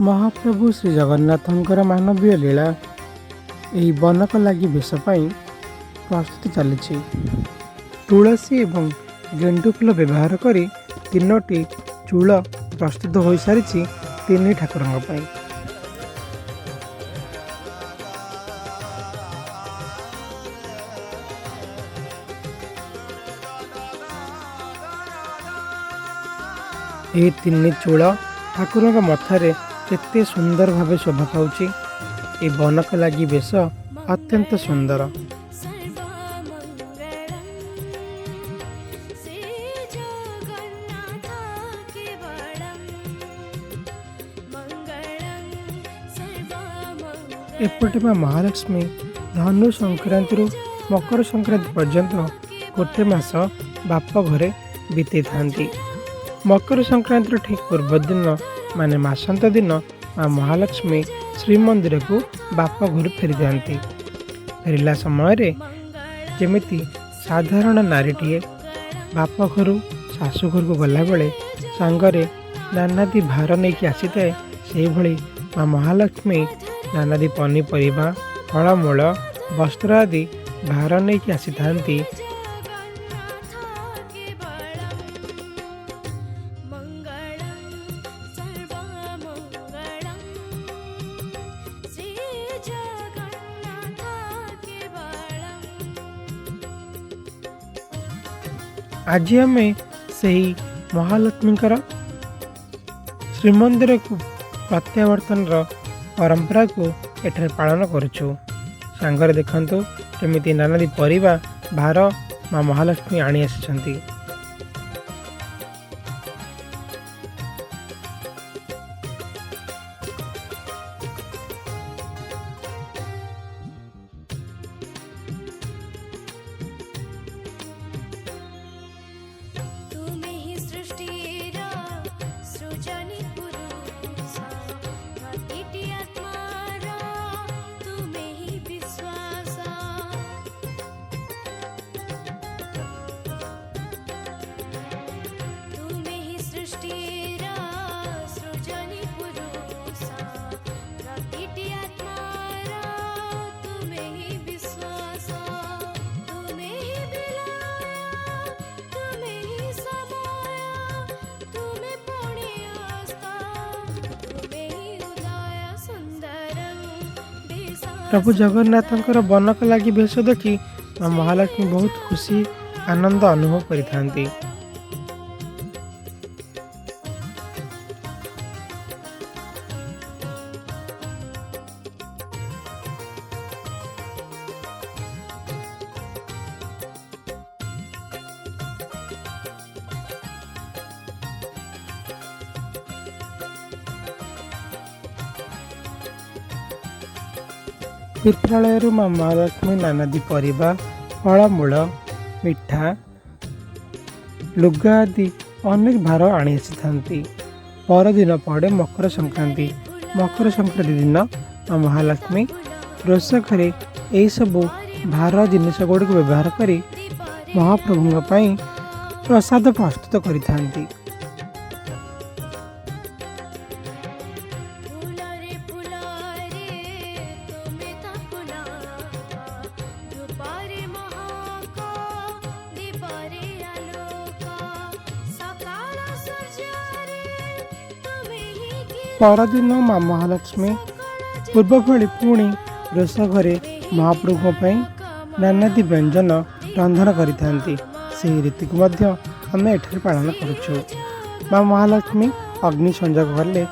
महाप्रभु श्री जगन्नाथंकर मानवीय लीला यही बनक लगी बेश प्रस्तुति चली। तुलसी एवं गेंडु फूल व्यवहार कर तीनोटी चूल प्रस्तुत हो सारी तीन ठाकुरों पर। यह तीन चूल ठाकुरों मथारे केते सुंदर भावे शोभा पाउची। ए बनक लगी बेश अत्यंत सुंदर। एपटे माँ महालक्ष्मी धनु संक्रांति मकर संक्रांति पर्यंत गोटे मास बाप घरे बीते थांती। मकर संक्रांति ठीक पूर्व दिन माने मासंत दिन माँ महालक्ष्मी श्रीमंदिर को बाप घर फेरी जाती। फेरला समय जमिति साधारण नारीटीए बाप घर शाशु घर को गला बेले सांगरे नानादी भार नहीं कि आसी थाए, से भली माँ महालक्ष्मी नानादी पनीपरिबा फलमूल वस्त्र आदि भार नहीं कि आसी थांती। आज आम से महालक्ष्मी श्रीमंदिर को प्रत्यावर्तन परंपरा को एठारे पालन करुचु। सांगरे देखंतु केमिति नानादी परिबा भार माँ महालक्ष्मी आनी आसी। प्रभु जगन्नाथंकर बनक लगी भेष देखी माँ महालक्ष्मी बहुत खुशी आनंद अनुभव करिथांती। पित्रालय माँ महालक्ष्मी नानादी परिबा फलमूल मिठा लुगा आदि अनेक भार आनी आसी। परदिन पड़े मकर संक्रांति। मकर संक्रांति दिन माँ महालक्ष्मी रोष घरे यही सबू भार जिनिस गुड़ व्यवहार कर महाप्रभु प्रसाद प्रस्तुत करिथांती। परदिन माँ महालक्ष्मी पूर्व भली पुणी रोष घरे महाप्रभु नानादी व्यंजन रंधन करिथांती। से रीति को आम एठारे पालन करुछु। माँ महालक्ष्मी अग्नि संजोग कले